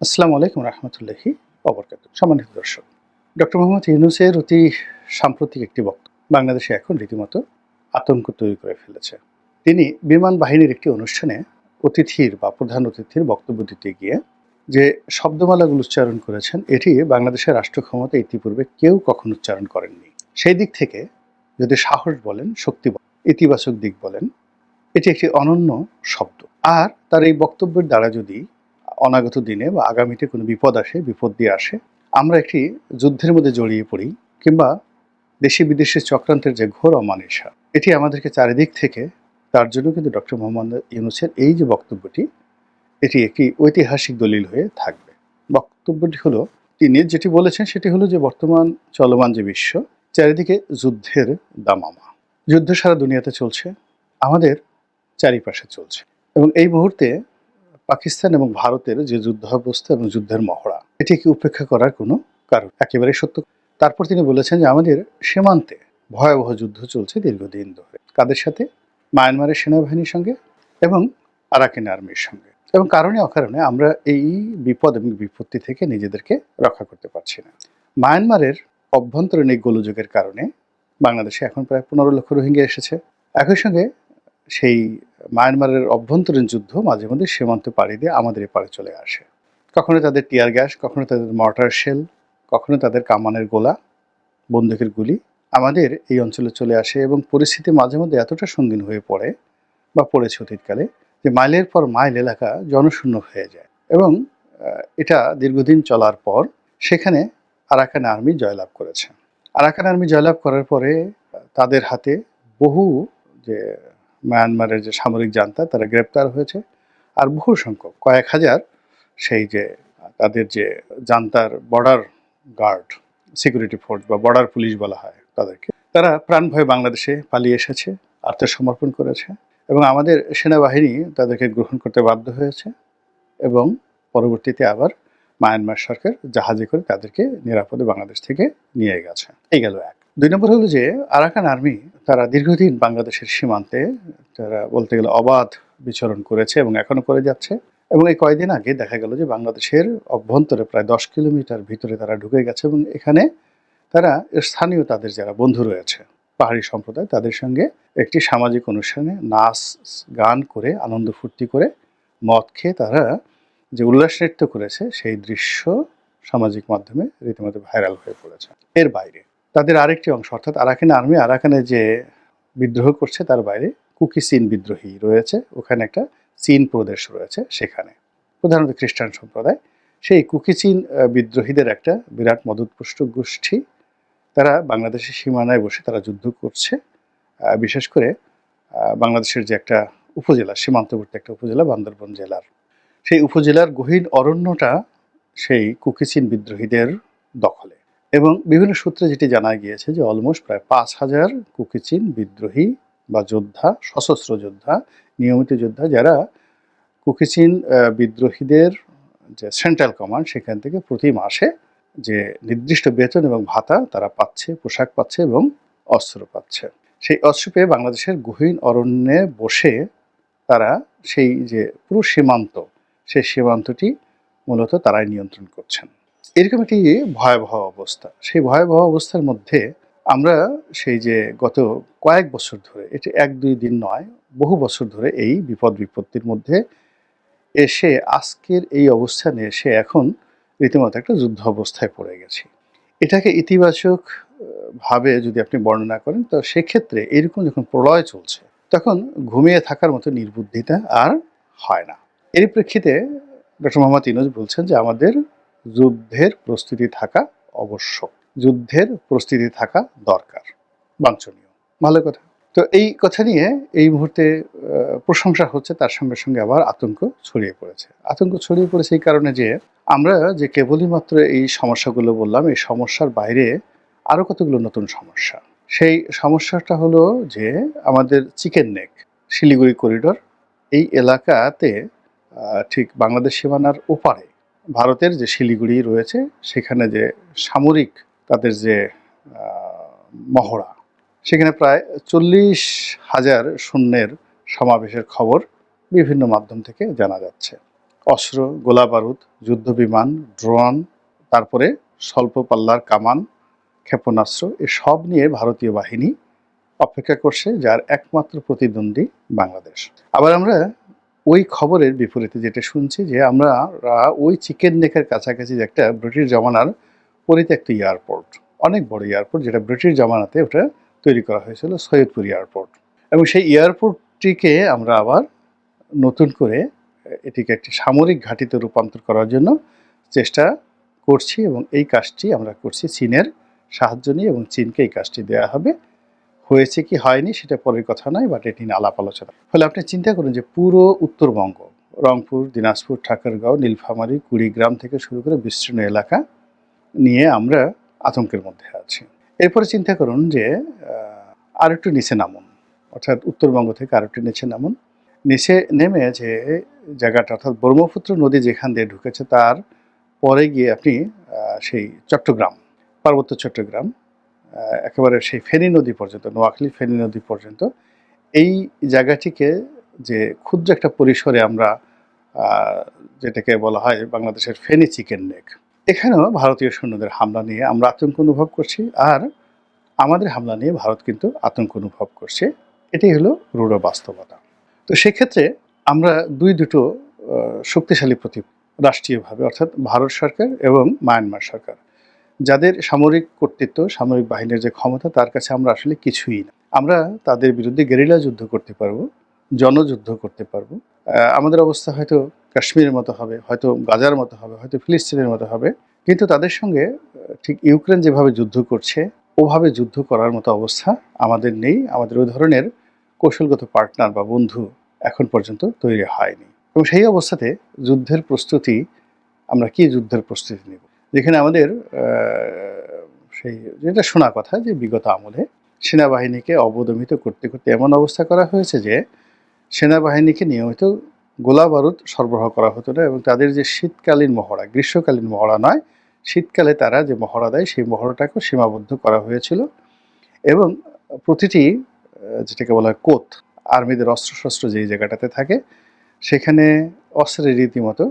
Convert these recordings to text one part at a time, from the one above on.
আসসালামু আলাইকুম রহমতুল্লাহি ওবরকাতুহু। সম্মানিত দর্শক, ডক্টর মোহাম্মদ ইউনূসের অতি সাম্প্রতিক একটি বক্তব্য বাংলাদেশে এখন রীতিমতো আতঙ্ক তৈরি করে ফেলেছে। তিনি বিমান বাহিনীর একটি অনুষ্ঠানে অতিথির বা প্রধান অতিথির বক্তব্য দিতে গিয়ে যে শব্দমালাগুলো উচ্চারণ করেছেন, এটি বাংলাদেশের রাষ্ট্র ক্ষমতা ইতিপূর্বে কেউ কখনো উচ্চারণ করেননি। সেই দিক থেকে যদি সাহস বলেন, শক্তি বলেন, ইতিবাচক দিক বলেন, এটি একটি অনন্য শব্দ। আর তার এই বক্তব্যের দ্বারা যদি অনাগত দিনে বা আগামীতে কোনো বিপদ দিয়ে আসে, আমরা একটি যুদ্ধের মধ্যে জড়িয়ে পড়ি, কিংবা দেশি বিদেশি চক্রান্তের যে ঘোর অমানিসা, এটি আমাদেরকে চারিদিক থেকে, তার জন্য কিন্তু ডক্টর মোহাম্মদ ইউনূসের এই যে বক্তব্যটি, এটি একটি ঐতিহাসিক দলিল হয়ে থাকবে। বক্তব্যটি হলো, তিনি যেটি বলেছেন সেটি হলো যে বর্তমান চলমান যে বিশ্ব, চারিদিকে যুদ্ধের দামামা। যুদ্ধ সারা দুনিয়াতে চলছে, আমাদের চারিপাশে চলছে, এবং এই মুহূর্তে পাকিস্তান এবং ভারতের যে যুদ্ধাবস্থা এবং যুদ্ধের মহড়া, এটিকে উপেক্ষা করার কোনো কারণ একেবারে সত্য। তারপর তিনি বলেছেন যে আমাদের সীমান্তে ভয়াবহ যুদ্ধ চলছে দীর্ঘদিন ধরে। কাদের সাথে? মায়ানমারের সেনাবাহিনীর সঙ্গে এবং আরাকান আর্মির সঙ্গে। এবং কারণে অকারণে আমরা এই বিপদ এবং বিপত্তি থেকে নিজেদেরকে রক্ষা করতে পারছি না। মায়ানমারের অভ্যন্তরীণ এই গোলযোগের কারণে বাংলাদেশে এখন প্রায় 15 লক্ষ রোহিঙ্গা এসেছে। একই সঙ্গে সেই মায়ানমারের অভ্যন্তরীণ যুদ্ধ মাঝে মধ্যে সীমান্ত পাড়ি দিয়ে আমাদের এপারে চলে আসে। কখনো তাদের টিয়ার গ্যাস, কখনো তাদের মর্টার শেল, কখনো তাদের কামানের গোলা, বন্দুকের গুলি আমাদের এই অঞ্চলে চলে আসে, এবং পরিস্থিতি মাঝে মধ্যে এতটা সঙ্গীন হয়ে পড়ে বা পড়েছে অতীতকালে, যে মাইলের পর মাইল এলাকা জনশূন্য হয়ে যায়। এবং এটা দীর্ঘদিন চলার পর সেখানে আরাকান আর্মি জয়লাভ করেছে। আরাকান আর্মি জয়লাভ করার পরে তাদের হাতে বহু যে মায়ানমারের যে সামরিক জান্তা, তারা গ্রেপ্তার হয়েছে। আর বহু সংখ্যক, কয়েক হাজার সেই যে তাদের যে জান্তার বর্ডার গার্ড, সিকিউরিটি ফোর্স বা বর্ডার পুলিশ বলা হয় তাদেরকে, তারা প্রাণ ভয়ে বাংলাদেশে পালিয়ে এসেছে, আত্মসমর্পণ করেছে, এবং আমাদের সেনাবাহিনী তাদেরকে গ্রহণ করতে বাধ্য হয়েছে, এবং পরবর্তীতে আবার মায়ানমার সরকার জাহাজে করে তাদেরকে নিরাপদে বাংলাদেশ থেকে নিয়ে গেছে। এই গেল এক। 2 নম্বর হলো যে আরাকান আর্মি তারা দীর্ঘদিন বাংলাদেশের সীমান্তে তারা বলতে গেলে অবাধ বিচরণ করেছে এবং এখনো করে যাচ্ছে। এবং এই কয়েকদিন আগে দেখা গেল যে বাংলাদেশের অভ্যন্তরে প্রায় 10 কিলোমিটার ভিতরে তারা ঢুকে গেছে, এবং এখানে তারা স্থানীয় তাদের যারা বন্ধু রয়েছে পাহাড়ি সম্প্রদায়, তাদের সঙ্গে একটি সামাজিক অনুষ্ঠানে নাচ গান করে, আনন্দ ফুর্তি করে, মদ খেয়ে তারা যে উল্লাস নৃত্য করেছে, সেই দৃশ্য সামাজিক মাধ্যমে রীতিমতো ভাইরাল হয়ে পড়েছে। এর বাইরে তাদের আরেকটি অংশ, অর্থাৎ আরাকান আর্মি আরাকানে যে বিদ্রোহ করছে, তার বাইরে কুকি চীন বিদ্রোহী রয়েছে, ওখানে একটা চীন প্রদেশ রয়েছে, সেখানে প্রধানত খ্রিস্টান সম্প্রদায়। সেই কুকি চীন বিদ্রোহীদের একটা বিরাট মদতপুষ্ট গোষ্ঠী, তারা বাংলাদেশের সীমানায় বসে তারা যুদ্ধ করছে। বিশেষ করে বাংলাদেশের যে একটা উপজেলা, সীমান্তবর্তী একটা উপজেলা, বান্দরবান জেলার, সেই উপজেলার গহীন অরণ্যটা সেই কুকি চীন বিদ্রোহীদের দখলে। এবং বিভিন্ন সূত্রে যেটি জানা গিয়েছে যে অলমোস্ট প্রায় 5,000 কুকি চীন বিদ্রোহী বা যোদ্ধা, সশস্ত্র যোদ্ধা, নিয়মিত যোদ্ধা, যারা কুকি চীন বিদ্রোহীদের যে সেন্ট্রাল কমান্ড, সেখান থেকে প্রতি মাসে যে নির্দিষ্ট বেতন এবং ভাতা তারা পাচ্ছে, পোশাক পাচ্ছে এবং অস্ত্র পাচ্ছে। সেই অস্ত্র পেয়ে বাংলাদেশের গহীন অরণ্যে বসে তারা সেই যে পুরো সীমান্ত, সেই সীমান্তটি মূলত তারাই নিয়ন্ত্রণ করছেন। এরকম একটি ভয়াবহ অবস্থা। সেই ভয়াবহ অবস্থার মধ্যে আমরা সেই যে গত কয়েক বছর ধরে, এটি 1-2 দিন নয়, বহু বছর ধরে এই বিপদ বিপত্তির মধ্যে এসে আজকের এই অবস্থানে এসে এখন রীতিমতো একটা যুদ্ধ অবস্থায় পড়ে গেছি। এটাকে ইতিবাচক ভাবে যদি আপনি বর্ণনা করেন, তো সেক্ষেত্রে এরকম যখন প্রলয় চলছে, তখন ঘুমিয়ে থাকার মতো নির্বুদ্ধিতা আর হয় না। এর প্রেক্ষিতে ডক্টর মোহাম্মদ ইউনূস বলছেন যে আমাদের যুদ্ধের প্রস্তুতি থাকা আবশ্যক, যুদ্ধের প্রস্তুতি থাকা দরকার, বাঞ্ছনীয়। ভালো কথা। তো এই কথা নিয়ে এই মুহূর্তে প্রশংসা হচ্ছে, তার সঙ্গে সঙ্গে আবার আতঙ্ক ছড়িয়ে পড়েছে। আতঙ্ক ছড়িয়ে পড়েছে এই কারণে যে আমরা যে কেবলই মাত্র এই সমস্যাগুলো বললাম, এই সমস্যার বাইরে আরও কতগুলো নতুন সমস্যা। সেই সমস্যাটা হলো যে আমাদের চিকেন নেক, শিলিগুড়ি করিডোর, এই এলাকাতে ঠিক বাংলাদেশ সীমানার ওপারে ভারতের যে শিলিগুড়ি রয়েছে, সেখানে যে সামরিক তাদের যে মহড়া, সেখানে প্রায় 40,000 সৈন্যের সমাবেশের খবর বিভিন্ন মাধ্যম থেকে জানা যাচ্ছে। অস্ত্র, গোলা বারুদ, যুদ্ধ বিমান, ড্রোন, তারপরে স্বল্প পাল্লার কামান, ক্ষেপণাস্ত্র এসব নিয়ে ভারতীয় বাহিনী অপেক্ষা করছে, যার একমাত্র প্রতিদ্বন্দ্বী বাংলাদেশ। আবার আমরা ওই খবরের বিপরীতে যেটা শুনছি যে আমরা ওই চিকেন নেকের কাছাকাছি যে একটা ব্রিটিশ জমানার পরিত্যক্ত এয়ারপোর্ট, অনেক বড় এয়ারপোর্ট, যেটা ব্রিটিশ জমানাতে ওটা তৈরি করা হয়েছিল, সৈয়দপুর এয়ারপোর্ট। এবং সেই এয়ারপোর্টটিকে আমরা আবার নতুন করে এটিকে একটি সামরিক ঘাঁটিতে রূপান্তর করার জন্য চেষ্টা করছি, এবং এই কাজটি আমরা করছি চীনের সাহায্য নিয়ে, এবং চীনকে এই কাজটি দেওয়া হবে। হয়েছে কি হয়নি সেটা পরের কথা নয়, বাট এটি নিয়ে আলাপ আলোচনা। ফলে আপনি চিন্তা করুন যে পুরো উত্তরবঙ্গ, রংপুর, দিনাজপুর, ঠাকুরগাঁও, নীলফামারী, কুড়িগ্রাম থেকে শুরু করে বিস্তীর্ণ এলাকা নিয়ে আমরা আতঙ্কের মধ্যে আছি। এরপরে চিন্তা করুন যে আর একটু নিচে নামুন, অর্থাৎ উত্তরবঙ্গ থেকে আর একটু নিচে নামুন। নিচে নেমে যে জায়গাটা, অর্থাৎ ব্রহ্মপুত্র নদী যেখান দিয়ে ঢুকেছে তার পরে গিয়ে আপনি সেই চট্টগ্রাম, পার্বত্য চট্টগ্রাম, একেবারে সেই ফেনী নদী পর্যন্ত, নোয়াখালী ফেনী নদী পর্যন্ত, এই জায়গাটিকে যে ক্ষুদ্র একটা পরিসরে আমরা যেটাকে বলা হয় বাংলাদেশের ফেনী চিকেন নেক, এখানেও ভারতীয় সৈন্যদের হামলা নিয়ে আমরা আতঙ্ক অনুভব করছি, আর আমাদের হামলা নিয়ে ভারত কিন্তু আতঙ্ক অনুভব করছে। এটাই হলো রূঢ় বাস্তবতা। তো সেক্ষেত্রে আমরা দুটো শক্তিশালী রাষ্ট্রীয়ভাবে, অর্থাৎ ভারত সরকার এবং মায়ানমার সরকার, যাদের সামরিক কর্তৃত্ব, সামরিক বাহিনীর যে ক্ষমতা, তার কাছে আমরা আসলে কিছুই না। আমরা তাদের বিরুদ্ধে গেরিলা যুদ্ধ করতে পারবো, জনযুদ্ধ করতে পারবো। আমাদের অবস্থা হয়তো কাশ্মীরের মতো হবে, হয়তো গাজার মতো হবে, হয়তো ফিলিস্তিনের মতো হবে, কিন্তু তাদের সঙ্গে ঠিক ইউক্রেন যেভাবে যুদ্ধ করছে ওভাবে যুদ্ধ করার মতো অবস্থা আমাদের নেই। আমাদের ওই ধরনের কৌশলগত পার্টনার বা বন্ধু এখন পর্যন্ত তৈরি হয়নি। এবং সেই অবস্থাতে যুদ্ধের প্রস্তুতি, আমরা কি যুদ্ধের প্রস্তুতি নেব, যেখানে আমাদের সেই যেটা শোনা কথা যে বিগত আমলে সেনাবাহিনীকে অবদমিত করতে করতে এমন অবস্থা করা হয়েছে যে সেনাবাহিনীকে নিয়মিত গোলা বারুদ সরবরাহ করা হতো না, এবং তাদের যে শীতকালীন মহড়া, গ্রীষ্মকালীন মহড়া নয়, শীতকালে তারা যে মহড়া দেয় সেই মহড়াটাকেও সীমাবদ্ধ করা হয়েছিল। এবং প্রতিটি যেটাকে বলা হয় কোত, আর্মিদের অস্ত্রশস্ত্র যেই জায়গাটাতে থাকে সেখানে অস্ত্রের রীতিমতো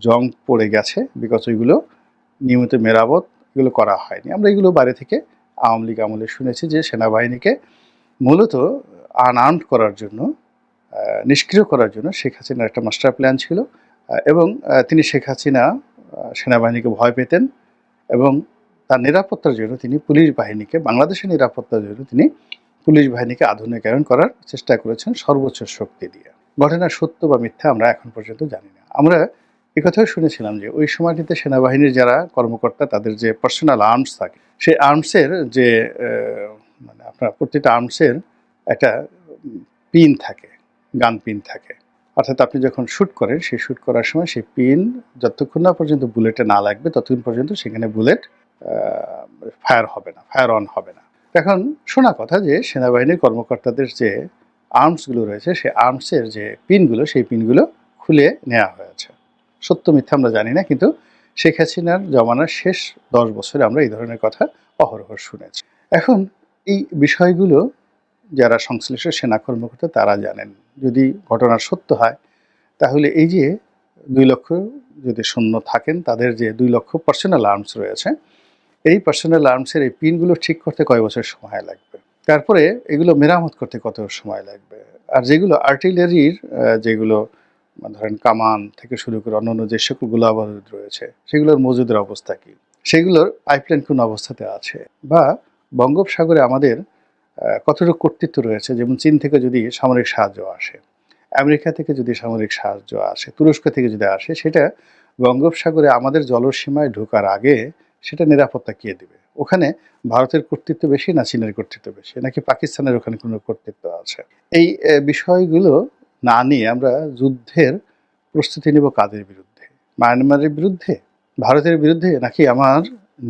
জং পড়ে গেছে, বিকজ ওইগুলো নিয়মিত মেরামত এগুলো করা হয়নি। আমরা এগুলো বাইরে থেকে আওয়ামী লীগ আমলে শুনেছি যে সেনাবাহিনীকে মূলত আনআর্মড করার জন্য, নিষ্ক্রিয় করার জন্য শেখ হাসিনার একটা মাস্টার প্ল্যান ছিল, এবং তিনি শেখ হাসিনা সেনাবাহিনীকে ভয় পেতেন, এবং তার নিরাপত্তার জন্য তিনি পুলিশ বাহিনীকে, বাংলাদেশের নিরাপত্তার জন্য তিনি পুলিশ বাহিনীকে আধুনিকায়ন করার চেষ্টা করেছেন সর্বোচ্চ শক্তি দিয়ে। ঘটনার সত্য বা মিথ্যা আমরা এখন পর্যন্ত জানি না। আমরা একথাও শুনেছিলাম যে ওই সময়টিতে সেনাবাহিনীর যারা কর্মকর্তা, তাদের যে পার্সোনাল আর্মস থাকে, সেই আর্মসের যে মানে আপনার প্রতিটা আর্মসের একটা পিন থাকে, গান পিন থাকে, অর্থাৎ আপনি যখন শ্যুট করেন সেই শ্যুট করার সময় সেই পিন যতক্ষণ না পর্যন্ত বুলেটে না লাগবে ততক্ষণ পর্যন্ত সেখানে বুলেট ফায়ার হবে না, ফায়ার অন হবে না। এখন শোনা কথা যে সেনাবাহিনীর কর্মকর্তাদের যে আর্মসগুলো রয়েছে সেই আর্মসের যে পিনগুলো, সেই পিনগুলো খুলে নেওয়া হয়েছে। সত্য মিথ্যা আমরা জানি না, কিন্তু শেখ হাসিনার জমানার শেষ 10 বছরে আমরা এই ধরনের কথা অহরহ শুনেছি। এখন এই বিষয়গুলো যারা সংশ্লিষ্ট সেনা কর্মকর্তা তারা জানেন। যদি ঘটনার সত্য হয় তাহলে এই যে 2 লক্ষ যদি সৈন্য থাকেন, তাদের যে 2 লক্ষ পার্সোনাল আর্মস রয়েছে, এই পার্সোনাল আর্মসের এই পিনগুলো ঠিক করতে কয় বছর সময় লাগবে, তারপরে এগুলো মেরামত করতে কত সময় লাগবে, আর যেগুলো আর্টিলারির যেগুলো ধরেন কামান থেকে শুরু করে অন্যান্য যে সকল গোলাবারুদ রয়েছে সেগুলোর মজুদের অবস্থা কী, সেগুলোর পাইপলাইন কোন অবস্থাতে আছে, বা বঙ্গোপসাগরে আমাদের কতটুকু কর্তৃত্ব রয়েছে। যেমন চীন থেকে যদি সামরিক সাহায্য আসে, আমেরিকা থেকে যদি সামরিক সাহায্য আসে, তুরস্ক থেকে যদি আসে, সেটা বঙ্গোপসাগরে আমাদের জলসীমায় ঢোকার আগে সেটা নিরাপত্তা কে দেবে? ওখানে ভারতের কর্তৃত্ব বেশি না চীনের কর্তৃত্ব বেশি, নাকি পাকিস্তানের ওখানে কোনো কর্তৃত্ব আছে? এই বিষয়গুলো না নিয়ে আমরা যুদ্ধের প্রস্তুতি নেব কাদের বিরুদ্ধে? মায়ানমারের বিরুদ্ধে, ভারতের বিরুদ্ধে, নাকি আমার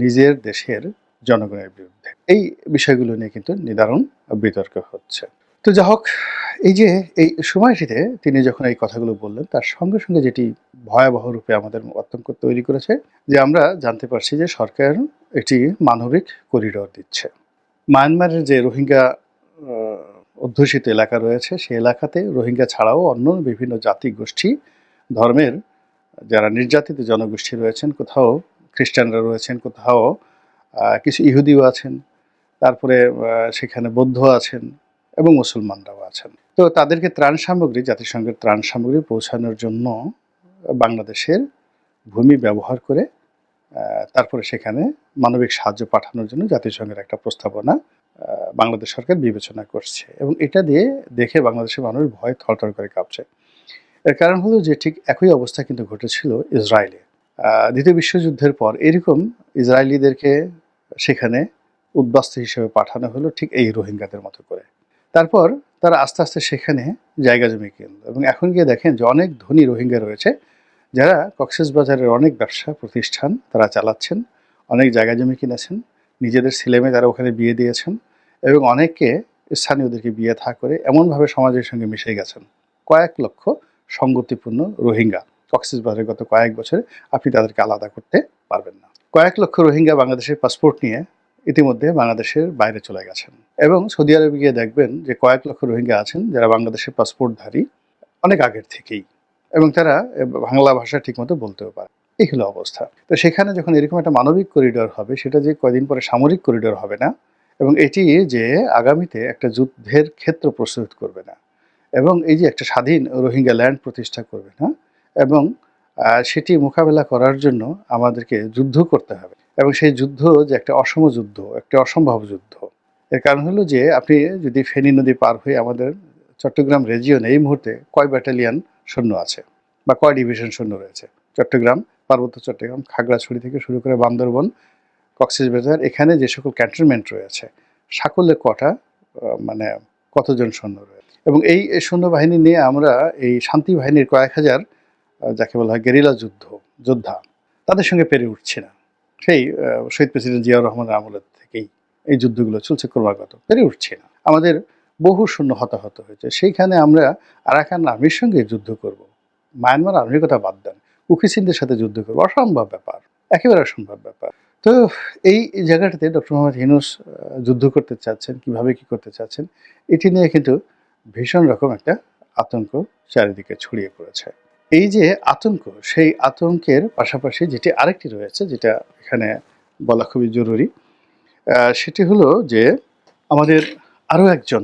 নিজের দেশের জনগণের বিরুদ্ধে? এই বিষয়গুলো নিয়ে কিন্তু নিদারুণ বিতর্ক হচ্ছে। তো যা হোক, এই যে এই সময়টিতে তিনি যখন এই কথাগুলো বললেন, তার সঙ্গে সঙ্গে যেটি ভয়াবহ রূপে আমাদের আতঙ্ক তৈরি করেছে, যে আমরা জানতে পারছি যে সরকার একটি মানবিক করিডোর দিচ্ছে। মায়ানমারের যে রোহিঙ্গা অধ্যুষিত এলাকা রয়েছে সেই এলাকাতে রোহিঙ্গা ছাড়াও অন্য বিভিন্ন জাতি গোষ্ঠী ধর্মের যারা নির্যাতিত জনগোষ্ঠী রয়েছেন, কোথাও খ্রিস্টানরা রয়েছেন, কোথাও কিছু ইহুদিও আছেন, তারপরে সেখানে বৌদ্ধ আছেন এবং মুসলমানরাও আছেন। তো তাদেরকে ত্রাণ সামগ্রী, জাতিসংঘের ত্রাণ সামগ্রী পৌঁছানোর জন্য বাংলাদেশের ভূমি ব্যবহার করে তারপরে সেখানে মানবিক সাহায্য পাঠানোর জন্য জাতিসংঘের একটা প্রস্তাবনা বাংলাদেশ সরকার বিবেচনা করছে, এবং এটা দিয়ে দেখে বাংলাদেশের মানুষ ভয় থরথর করে কাঁপছে। এর কারণ হলো যে ঠিক একই অবস্থা কিন্তু ঘটেছিল ইসরায়েলে। দ্বিতীয় বিশ্বযুদ্ধের পর এরকম ইসরায়েলিদেরকে সেখানে উদ্বাস্তু হিসেবে পাঠানো হলো ঠিক এই রোহিঙ্গাদের মতো করে। তারপর তারা আস্তে আস্তে সেখানে জায়গা জমি কিনল, এবং এখন গিয়ে দেখেন যে অনেক ধনী রোহিঙ্গা রয়েছে যারা কক্সবাজারের অনেক ব্যবসা প্রতিষ্ঠান তারা চালাচ্ছেন, অনেক জায়গা জমি কিনেছেন, নিজেদের ছেলেমেয়ে তারা ওখানে বিয়ে দিয়েছেন, এবং অনেককে স্থানীয়দেরকে বিয়ে থা করে এমনভাবে সমাজের সঙ্গে মিশে গেছেন। কয়েক লক্ষ সঙ্গতিপূর্ণ রোহিঙ্গা কক্সবাজারে গত কয়েক বছরে আপনি তাদেরকে আলাদা করতে পারবেন না। কয়েক লক্ষ রোহিঙ্গা বাংলাদেশের পাসপোর্ট নিয়ে ইতিমধ্যে বাংলাদেশের বাইরে চলে গেছেন, এবং সৌদি আরবে গিয়ে দেখবেন যে কয়েক লক্ষ রোহিঙ্গা আছেন যারা বাংলাদেশের পাসপোর্টধারী অনেক আগের থেকেই, এবং তারা বাংলা ভাষা ঠিকমতো বলতেও পারে। এই হলো অবস্থা। তো সেখানে যখন এরকম একটা মানবিক করিডোর হবে, সেটা যে কয়দিন পরে সামরিক করিডোর হবে না, এবং এটি যে আগামীতে একটা যুদ্ধের ক্ষেত্র প্রস্তুত করবে না, এবং এই যে একটা স্বাধীন রোহিঙ্গা ল্যান্ড প্রতিষ্ঠা করবে না, এবং সেটি মোকাবেলা করার জন্য আমাদেরকে যুদ্ধ করতে হবে, এবং সেই যুদ্ধ যে একটা অসম যুদ্ধ, একটা অসম্ভব যুদ্ধ। এর কারণ হলো যে আপনি যদি ফেনী নদী পার হয়ে আমাদের চট্টগ্রাম রেজিয়নে এই মুহূর্তে কয় ব্যাটালিয়ন সৈন্য আছে বা কয় ডিভিশন সৈন্য রয়েছে? চট্টগ্রাম, পার্বত্য চট্টগ্রাম, খাগড়াছড়ি থেকে শুরু করে বান্দরবন, কক্সবাজার, এখানে যে সকল ক্যান্টনমেন্ট রয়েছে সকলে কটা মানে কতজন সৈন্য রয়েছে, এবং এই সৈন্যবাহিনী নিয়ে আমরা এই শান্তি বাহিনীর কয়েক হাজার যাকে বলা হয় গেরিলা যোদ্ধা, তাদের সঙ্গে পেরে উঠছি না। সেই শহীদ প্রেসিডেন্ট জিয়াউর রহমানের আমলের থেকেই এই যুদ্ধগুলো চলছে ক্রমাগত, পেরে উঠছি না। আমাদের বহু সৈন্য হতাহত হয়েছে, সেইখানে আমরা আরাকান আর্মির সঙ্গে যুদ্ধ করব, মায়ানমার আর্মির কথা বাদ দেন, কুকিসিনদের সাথে যুদ্ধ করবো, অসম্ভব ব্যাপার, একেবারে অসম্ভব ব্যাপার। তো এই জায়গাটাতে ডক্টর মোহাম্মদ ইউনূস যুদ্ধ করতে চাচ্ছেন, কিভাবে কি করতে চাচ্ছেন, এটি নিয়ে কিন্তু ভীষণ রকম একটা আতঙ্ক চারিদিকে ছড়িয়ে পড়েছে। এই যে আতঙ্ক, সেই আতঙ্কের পাশাপাশি যেটি আরেকটি রয়েছে, যেটা এখানে বলা খুবই জরুরি, সেটি হলো যে আমাদের আরও একজন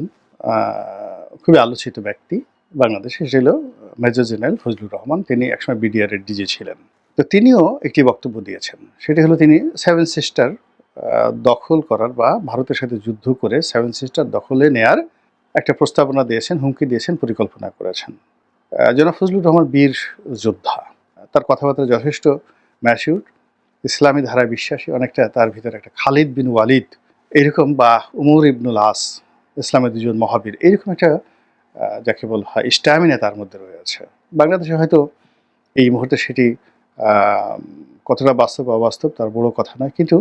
খুবই আলোচিত ব্যক্তি বাংলাদেশে, সেটি হলো মেজর জেনারেল ফজলুর রহমান। তিনি একসময় বিডিআরের ডিজি ছিলেন। তো তিনিও একটি বক্তব্য দিয়েছেন, সেটি হলো তিনি সেভেন সিস্টার দখল করার বা ভারতের সাথে যুদ্ধ করে সেভেন সিস্টার দখলে নেয়ার একটা প্রস্তাবনা দিয়েছেন, হুমকি দিয়েছেন, পরিকল্পনা করেছেন। জনাব ফজলুর রহমান বীর যোদ্ধা, তার কথাবার্তা যথেষ্ট ম্যাচিউর, ইসলামী ধারায় বিশ্বাসী, অনেকটা তার ভিতরে একটা খালিদ বিন ওয়ালিদ এরকম, বা উমর ইবনুল আস, ইসলামের দুজন মহাবীর, এরকম একটা যাকে বলা হয় স্ট্যামিনা তার মধ্যে রয়েছে। বাংলাদেশে হয়তো এই মুহূর্তে সেটি কতটা বাস্তব অবাস্তব তার বড় কথা নয়, কিন্তু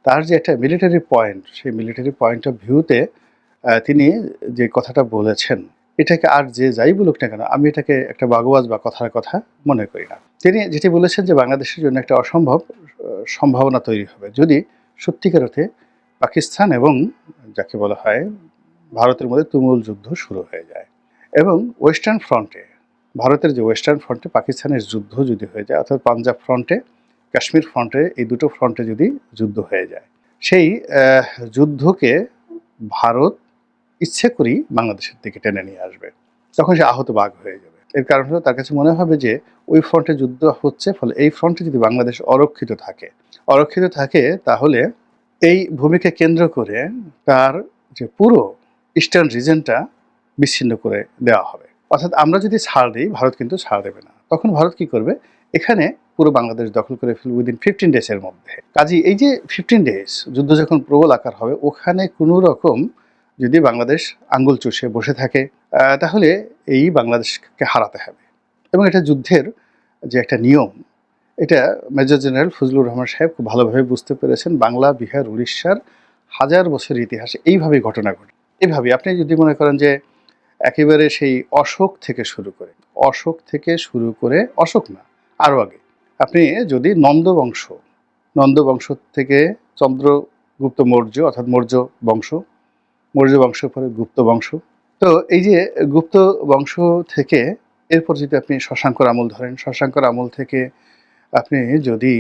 তার যে একটা মিলিটারি পয়েন্ট, সেই মিলিটারি পয়েন্ট অফ ভিউতে তিনি যে কথাটা বলেছেন, এটাকে আর যে যাই বলুক না কেন, আমি এটাকে একটা বাগোয়াজ বা কথার কথা মনে করি না। তিনি যেটি বলেছেন যে বাংলাদেশের জন্য একটা অসম্ভব সম্ভাবনা তৈরি হবে যদি সত্যিকার অর্থে পাকিস্তান এবং যাকে বলা হয় ভারতের মধ্যে তুমুল যুদ্ধ শুরু হয়ে যায়, এবং ওয়েস্টার্ন ফ্রন্টে, ভারতের যে ওয়েস্টার্ন ফ্রন্টে পাকিস্তানের যুদ্ধ যদি হয়ে যায়, অর্থাৎ পাঞ্জাব ফ্রন্টে, কাশ্মীর ফ্রন্টে, এই দুটো ফ্রন্টে যদি যুদ্ধ হয়ে যায়, সেই যুদ্ধকে ভারত ইচ্ছে করেই বাংলাদেশের দিকে টেনে নিয়ে আসবে, তখন সে আহত বাঘ হয়ে যাবে। এর কারণ হলো তার কাছে মনে হবে যে ওই ফ্রন্টে যুদ্ধ হচ্ছে, ফলে এই ফ্রন্টে যদি বাংলাদেশ অরক্ষিত থাকে তাহলে এই ভূমিকে কেন্দ্র করে তার যে পুরো ইস্টার্ন রিজনটা বিচ্ছিন্ন করে দেওয়া হবে। অর্থাৎ আমরা যদি ছাড় দিই, ভারত কিন্তু ছাড় দেবে না। তখন ভারত কি করবে, এখানে পুরো বাংলাদেশ দখল করে ফেলবে উইদিন 15 ডেজের মধ্যে। কাজেই এই যে 15 ডেজ যুদ্ধ যখন প্রবল আকার হবে, ওখানে কোনো রকম যদি বাংলাদেশ আঙ্গুল চুষে বসে থাকে, তাহলে এই বাংলাদেশকে হারাতে হবে। এবং এটা যুদ্ধের যে একটা নিয়ম, এটা মেজর জেনারেল ফজলুর রহমান সাহেব খুব ভালোভাবে বুঝতে পেরেছেন। বাংলা, বিহার, উড়িষ্যার হাজার বছরের ইতিহাসে এইভাবেই ঘটনা ঘটে। এইভাবে আপনি যদি মনে করেন যে একেবারে সেই অশোক থেকে শুরু করে অশোক না, আরও আগে, আপনি যদি নন্দবংশ থেকে চন্দ্রগুপ্ত মৌর্য, অর্থাৎ মৌর্য বংশ পরে গুপ্ত বংশ, তো এই যে গুপ্ত বংশ থেকে এরপর যদি আপনি শশাঙ্কর আমল ধরেন, শশাঙ্কর আমল থেকে আপনি যদি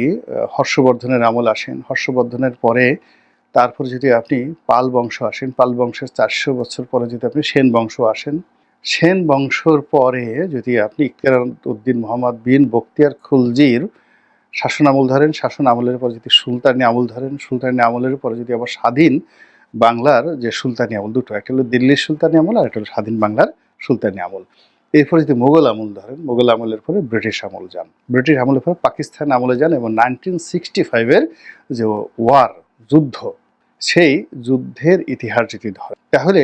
হর্ষবর্ধনের আমল আসেন, হর্ষবর্ধনের পরে তারপর যদি আপনি পাল বংশ আসেন, পাল বংশের 400 বছর পরে যদি আপনি সেন বংশ আসেন, সেন বংশর পরে যদি আপনি ইখতিয়ার উদ্দিন মোহাম্মদ বিন বখতিয়ার খুলজির শাসন আমল ধরেন, শাসন আমলের পর যদি সুলতানি আমল ধরেন, সুলতানি আমলের পরে যদি আবার স্বাধীন বাংলার যে সুলতানি আমল দুটো, একটা হলো দিল্লির সুলতানি আমল আর একটা হলো স্বাধীন বাংলার সুলতানি আমল। এরপরে যদি মোগল আমল ধরেন, মোগল আমলের পরে ব্রিটিশ আমল যান, ব্রিটিশ আমলের পরে পাকিস্তান আমলে যান এবং 1965-এর যে ওয়ার, যুদ্ধ, সেই যুদ্ধের ইতিহাস যদি ধরেন, তাহলে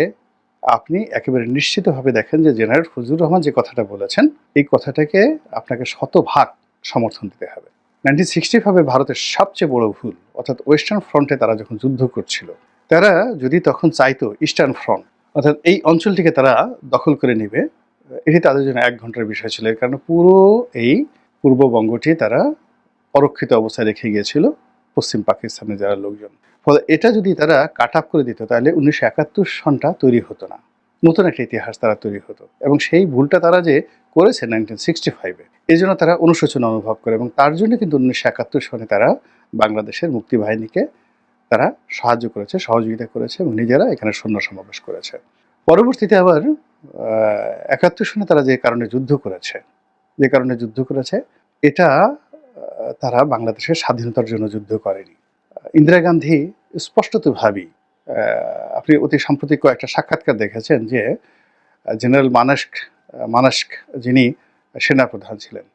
আপনি একেবারে নিশ্চিতভাবে দেখেন যে জেনারেল ফজলুর রহমান যে কথাটা বলেছেন, এই কথাটাকে আপনাকে শতভাগ সমর্থন দিতে হবে। 1965-এ ভারতের সবচেয়ে বড় ভুল, অর্থাৎ ওয়েস্টার্ন ফ্রন্টে তারা যখন যুদ্ধ করছিল, তারা যদি তখন চাইতো ইস্টার্ন ফ্রন্ট, অর্থাৎ এই অঞ্চলটিকে তারা দখল করে নেবে, এটি তাদের জন্য 1 ঘন্টার বিষয় ছিল। এর কারণে পুরো এই পূর্ববঙ্গটি তারা অরক্ষিত অবস্থায় রেখে গিয়েছিল পশ্চিম পাকিস্তানের যারা লোকজন। ফলে এটা যদি তারা কাট আপ করে দিত, তাহলে 1971 সনটা তৈরি হতো না, নতুন একটা ইতিহাস তারা তৈরি হতো। এবং সেই ভুলটা তারা যে করেছে 1965-এ, এই জন্য তারা অনুশোচনা অনুভব করে এবং তার জন্য কিন্তু 1971 সনে তারা বাংলাদেশের মুক্তিবাহিনীকে তারা সাহায্য করেছে, সহযোগিতা করেছে এবং নিজেরা এখানে সৈন্য সমাবেশ করেছে। পরবর্তীতে আবার 71 সনে তারা যে কারণে যুদ্ধ করেছে, এটা তারা বাংলাদেশের স্বাধীনতার জন্য যুদ্ধ করেনি। ইন্দিরা গান্ধী স্পষ্টতভাবেই, আপনি অতি সাম্প্রতিক কয়েকটা সাক্ষাৎকার দেখেছেন যে জেনারেল মানাস্ক যিনি সেনাপ্রধান ছিলেন,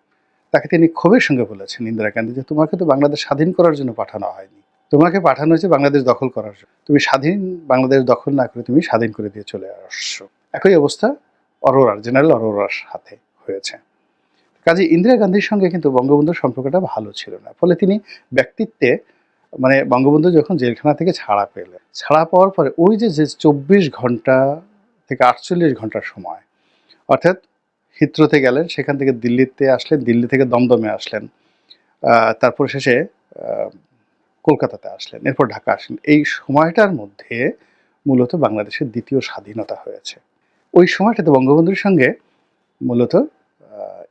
তাকে তিনি ক্ষোভের সঙ্গে বলেছেন ইন্দিরা গান্ধী যে তোমাকে তো বাংলাদেশ স্বাধীন করার জন্য পাঠানো হয়নি, তোমাকে পাঠানো হয়েছে বাংলাদেশ দখল করার জন্য, তুমি স্বাধীন বাংলাদেশ দখল না করে তুমি স্বাধীন করে দিয়ে চলে আসছো। একই অবস্থা জেনারেল অরোরার সাথে হয়েছে। কাজে ইন্দিরা গান্ধীর সঙ্গে কিন্তু বঙ্গবন্ধুর সম্পর্কটা ভালো ছিল না। ফলে তিনি ব্যক্তিত্বে, মানে বঙ্গবন্ধু যখন জেলখানা থেকে ছাড়া পাওয়ার পরে ওই যে 24 ঘন্টা থেকে 48 ঘন্টার সময়, অর্থাৎ হিথ্রোতে গেলেন, সেখান থেকে দিল্লিতে আসলেন, দিল্লি থেকে দমদমে আসলেন, তারপর শেষে কলকাতাতে আসলেন, এরপর ঢাকা আসলেন, এই সময়টার মধ্যে মূলত বাংলাদেশের দ্বিতীয় স্বাধীনতা হয়েছে। ওই সময়টাতে বঙ্গবন্ধুর সঙ্গে মূলত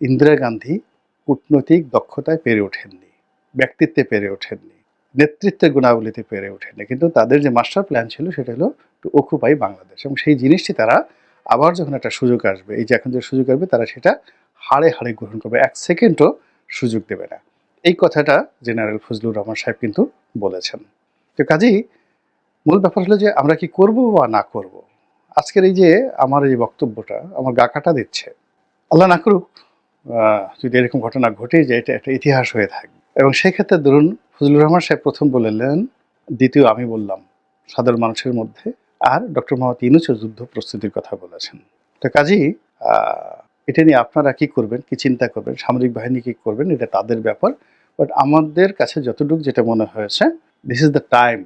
ইন্দিরা গান্ধী কূটনৈতিক দক্ষতায় পেরে ওঠেননি, ব্যক্তিত্বে পেরে ওঠেননি, নেতৃত্বের গুণাবলীতে পেরে ওঠেননি, কিন্তু তাদের যে মাস্টার প্ল্যান ছিল সেটা হলো টু অকুপাই বাংলাদেশ। এবং সেই জিনিসটি তারা আবার যখন একটা সুযোগ আসবে, এই যে এখন যে সুযোগ আসবে, তারা সেটা হাড়ে হাড়ে গ্রহণ করবে, 1 সেকেন্ডও সুযোগ দেবে না। এই কথাটা জেনারেল ফজলুর রহমান সাহেব কিন্তু বলেছেন। তো কাজেই মূল ব্যাপার হলো যে আমরা কি করব বা না করব। আজকের এই যে আমার এই বক্তব্যটা আমার গা কাটা দিচ্ছে, আল্লাহ না করুক যদি এরকম ঘটনা ঘটে যে এটা একটা ইতিহাস হয়ে থাকবে। এবং সেক্ষেত্রে ধরুন ফজলুর রহমান সাহেব প্রথম বললেন, দ্বিতীয় আমি বললাম সাধারণ মানুষের মধ্যে, আর ডক্টর মোহাম্মদ ইউনূসও যুদ্ধ প্রস্তুতির কথা বলেছেন। তো কাজেই এটা নিয়ে আপনারা কি করবেন, কি চিন্তা করবেন, সামরিক বাহিনী কি করবেন, এটা তাদের ব্যাপার। বাট আমাদের কাছে যতটুকু যেটা মনে হয়েছে, দিস ইজ দ্য টাইম,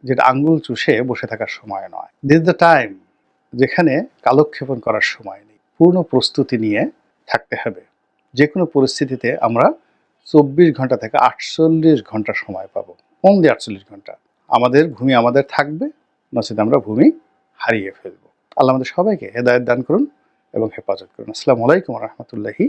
যেটা আঙ্গুল চুষে বসে থাকার সময় নয়। দিস ইজ দ্য টাইম যেখানে কালক্ষেপণ করার সময় নেই, পূর্ণ প্রস্তুতি নিয়ে থাকতে হবে। যে কোনো পরিস্থিতিতে আমরা 24 ঘন্টা থেকে 48 ঘন্টা সময় পাবো, অনলি 48 ঘন্টা। আমাদের ভূমি আমাদের থাকবে, নচেত আমরা ভূমি হারিয়ে ফেলবো। আল্লাহ আমাদের সবাইকে হেদায়েত দান করুন এবং হেফাজত করুন। আসসালামু আলাইকুম ওয়া রাহমাতুল্লাহি